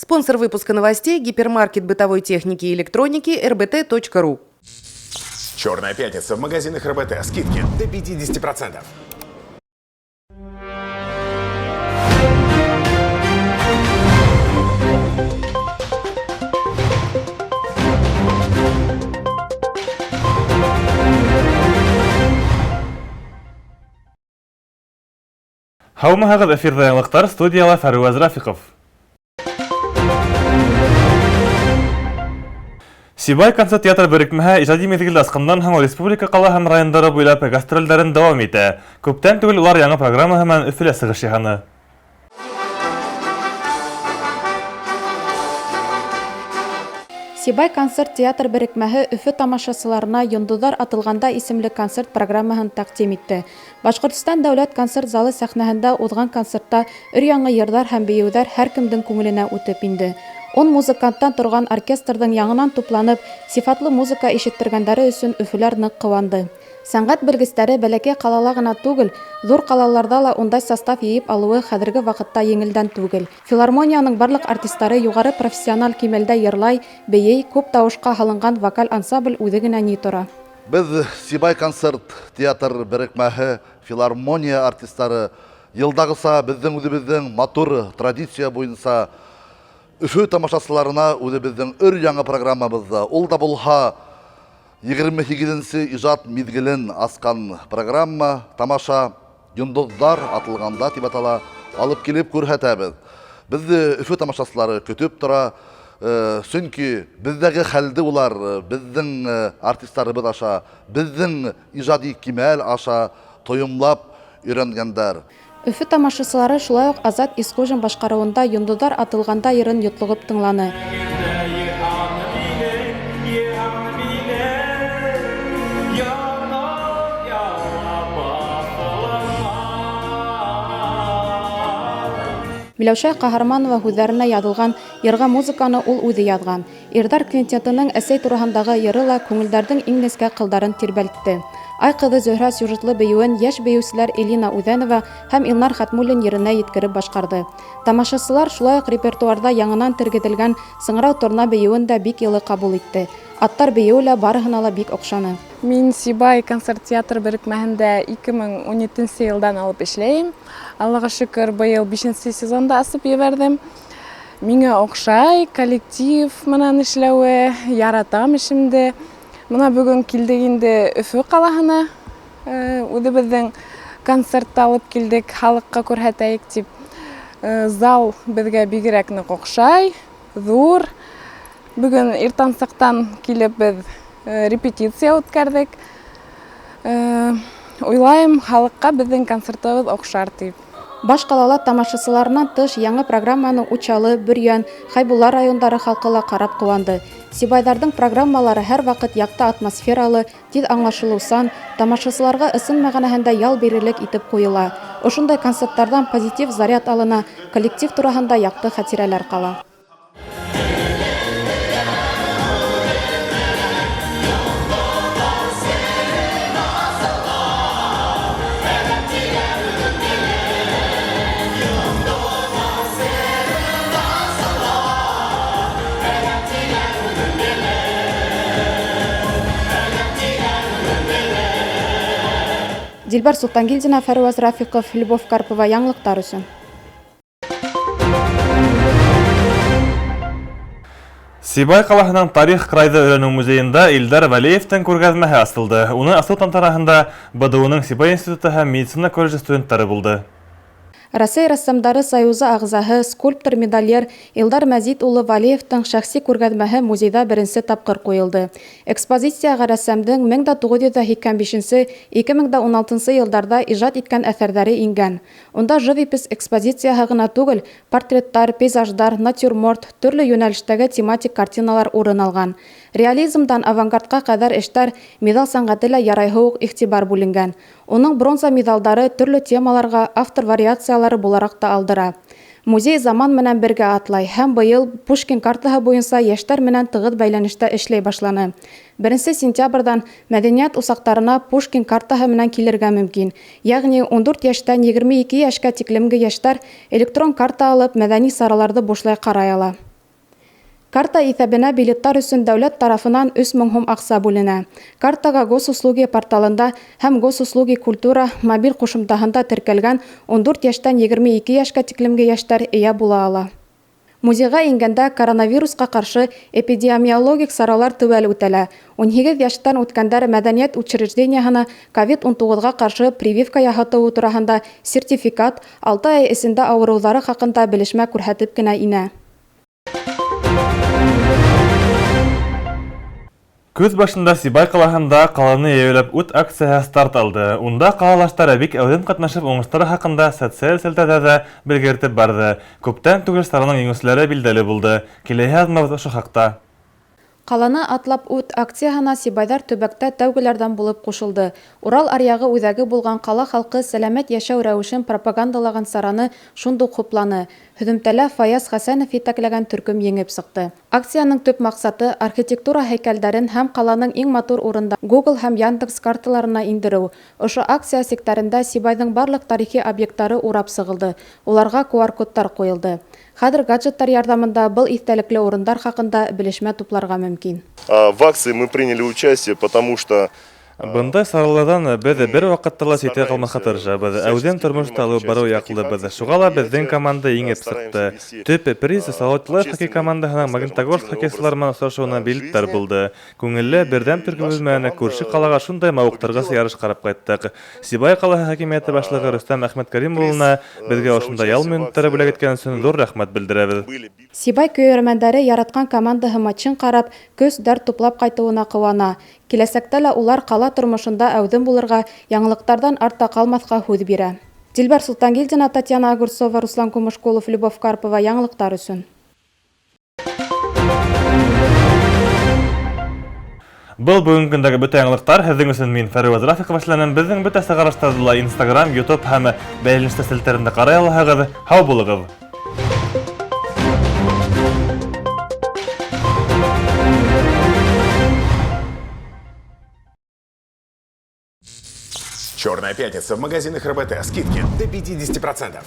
Спонсор выпуска новостей – гипермаркет бытовой техники и электроники rbt.ru. Черная пятница в магазинах РБТ. Скидки до 50%. Һаумыһығыҙ, эфирҙә яңылыҡтар, студияла Фәруаз Рафиҡов. Сибай концерт театр берекмәһе ижади миҙгелде асҡандан һуң республика ҡала һәм райондары буйлап гастролдәрен дауам итә. Күптән түгел улар яңы программаһы менән Өфөлә сығыш яһаны. Сибай концерт театр берекмәһе Өфө тамашасыларына «Йондоҙҙар атылғанда» исемле концерт программаһын тәҡдим итте. Башҡортостан дәүләт концерт залы сәхнәһендә уҙған концертта өр-яңы йырҙар һәм бейеүҙәр һәр кемдең күңеленә үтеп инде. 10 музыканттан торған оркестрҙың яңынан тупланып, сифатлы музыка ишеттергәндәре өсөн Өфөләр ныҡ ҡыуанды. Сәнғәт белгестәре бәләкәй ҡалала ғына түгел, ҙур ҡалаларҙа ла ундай состав йыйып алыуы хәҙерге ваҡытта еңелдән түгел. Филармонияның барлыҡ артистары юғары профессиональ кимәлдә йырлай, бейей, күп тауышҡа һалынған вокаль ансамбль үҙе генә ни тора. Беҙ Сибай концерт театр берекмәһе, филармония артисттары йылдағыса беҙҙең үҙебеҙҙең матур традиция буйынса Өфө тамашасыларына үҙебеҙҙең өр-яңы программабыҙҙа, ул да булһа 28-нсе ижад миҙгелен асҡан программа, тамаша «Йондоҙҙар атылғанда» тип атала, алып килеп күрһәтәбеҙ. Беҙҙе Өфө тамашасылары көтөп тора, сөнки беҙҙәге хәлде улар беҙҙең артисттарыбыҙ аша, беҙҙең ижади кимәл аша тойомлап өйрәнгәндәр. Өфө тамашасылары шулай уҡ Азат Исҡужин башҡарыуында «Йондоҙҙар атылғанда» йырын йотлоғоп тыңланы. Миләүшә Ҡаһарманова һүҙҙәренә яҙылған йырға музыканы ул үҙе яҙған. Ирҙәр квинтетының әсәй тураһындағы йыры ла күңелдәрҙең иң нескә ҡылдарын тирбәлтте. Ай ҡыҙы Зөһрә сюжетлы бейеүен йәш бейеүселәр Элина Үҙәнова һәм Илнар Хәтмуллин еренә еткереп башҡарҙы. Тамашасылар шулай уҡ репертуарҙа яңынан тергеҙелгән Сыңрау торна бейеүен дә бик йылы ҡабул итте. Аттар бейеүе лә барыһына ла бик оҡшаны. Мин Сибай концерт театр берекмәһендә 2017 йылдан алып эшләйем. Аллаға шөкөр, быйыл 5-нче сезонда асып ебәрҙем. Миңә оҡшай, коллектив менән эшләүе, яратам эшемде. Мына бөгөн килдек инде Өфө ҡалаһына. Үҙебеҙҙең концертты алып килдек, халыҡҡа күрһәтәйек тип. Зал беҙгә бигерәк ныҡ оҡшай, ҙур. Бөгөн иртансаҡтан килеп беҙ репетиция үткәрҙек. Уйлайым, халыҡҡа беҙҙең концертыбыҙ оҡшар тип. Баш ҡалала тамашасыларынан тыш яңы программаның Учалы, Бөрйән, Хайбулла райондары халҡы ла ҡарап ҡыуанды. Сибайҙарҙың программалары һәр ваҡыт яҡты атмосфералы, тиҙ аңлашылыусан, тамашасыларға ысын мәғәнәһендә ял бирерлек итеп ҡуйыла. Ошондай концерттарҙан позитив заряд алына, коллектив тураһында яҡты хәтирәләр ҡала. Дилбар Султангилдина, Фәруаз Рафиҡов, Любовь Карпова, яңылыҡтар өсөн. Сибай ҡалаһының тарих крайҙы өйрәнеү музейында Илдар Вәлиевтең күргәҙмәһе асылды. Уны асыу тантанаһында БДУ-ның Сибай институты һәм медицина колледжы студенттары булды. Рәсәй рәссамдары союзы ағзаһы, скульптор медальер Илдар Мәзит улы Валиевтың шәхси күргәҙмәһе музейҙа беренсе тапҡыр ҡуйылды. Экспозицияға рәссамдың 1985-2016 йылдарҙа ижад иткән әҫәрҙәре ингән. Унда живопись экспозицияһы ғына түгел, портреттар, пейзаждар, натюрморт, төрлө йүнәлештәге тематик картиналар урын алған. Реализмдан авангардҡа ҡәҙәр эштәр, миҙал сәнғәте лә ярайһы уҡ иғтибар бүленгән. Уның бронза миҙалдары төрлө темаларға автор вариациялары булараҡ та алдыра. Музей заман менән бергә атлай һәм быйыл Пушкин картаһы буйынса йәштәр менән тығыҙ бәйләнештә эшләй башланы. 1 сентябрҙан мәҙәниәт усаҡтарына Пушкин картаһы менән килергә мөмкин. Йәғни 14 йәштән 22 йәшкә тиклемге йәштәр электрон карта алып мәҙәни сараларҙы бушлай ҡарай ала. Карта иҫәбенә билеттар өсөн дәүләт тарафынан 3000 һум аҡса бүленә. Картаға Госуслуги порталында һәм Госуслуги культура мобиль ҡушымтаһында теркәлгән 14 йәштән 22 йәшкә тиклемге йәштәр эйә була ала. Музейға ингәндә коронавирусҡа ҡаршы эпидемиологик саралар теүәл үтәлә. 18 йәштән үткәндәр мәҙәниәт учреждениеһына COVID-19-ға ҡаршы прививка яһатыуы тураһында сертификат, 6 ай эсендә ауырыуҙары хаҡында белешмә күрһәтеп кенә инә. Көз башында Сибай ҡалаһында ҡаланы йәйәүләп үт акцияһы старт алды. Унда ҡалалаштар бик әүҙем ҡатнашып уңыштары хаҡында социаль селтәрҙәрҙә белгертеп барҙы. Күптән түгел сараның еңеүселәре билдәле булды. Киләһе аҙмабыҙ ошо хаҡта. Ҡаланы атлап үт акцияһына Сибайҙар төбәктә тәүгеләрҙән булып ҡушылды. Урал аръяғы үҙәге булған ҡала халҡы сәләмәт йәшәү рәүешен пропагандалаған сараны шундуҡ хупланы. Һөҙөмтәлә Фаяз Хәсәнов етәкләгән төркөм еңеп сыҡты. Акцияның төп маҡсаты архитектура һәйкәлдәрен һәм ҡаланың иң матур урында Google һәм Яндекс карталарына индереү. Ошо акция сектарында Сибайҙың барлык тарихи объекттары урап сығылды. Уларға QR-кодтар ҡуйылды. Хәҙер гаджеттар ярҙамында был иҫтәлекле урындар хаҡында белешмә тупларға мөмкин. В акции мы приняли участие, потому что Бындай сараларҙан беҙ бер ваҡытта ла ситкә ҡалмаҫҡа тырышабыҙ. Әүҙем тормошто алып барыу яҡлыбыҙ. Шуға ла беҙҙең команда еңеп сыҡты. Төп приз Салауатлы хоккей командаһының Магнитогорск хоккейсылары менән осрашыуына билеттар булды. Күңелле берҙәм төркөмөбөҙ менән күрше ҡалаға шундай мауыҡтырғыс ярыш ҡарап ҡайттык. Сибай ҡалаһы хакимиәте башлығы Рөстәм Әхмәткәрим улына беҙгә ошондай ял минуттары бүләк иткән өсөн ҙур рәхмәт белдерәбеҙ. Сибай көйөрмәндәре яратҡан командаһы матчын ҡарап, көс-дәрт туплап ҡайтыуына ҡыуана. Киләсәктә лә улар ҡала тормошонда әүҙем булырға, яңылыҡтарҙан артта ҡалмаҫҡа һүҙ бирә. Дилбәр Солтангилдина, Татьяна Огурцова, Руслан Кумышкулов, Любовь Карпова, яңылыҡтар өсөн. Был бүгенге көндәге бөтә яңылыҡтар. Һеҙҙең өсөн мин Фәреүәз Рафиҡов эшләнем. Беҙҙең бөтә сығарыштарҙы ла Instagram, YouTube һәм бәйләнештә селтәрендә ҡарай алаһығыҙ. Һау булығыҙ! Черная пятница в магазинах РБТ. Скидки до 50%.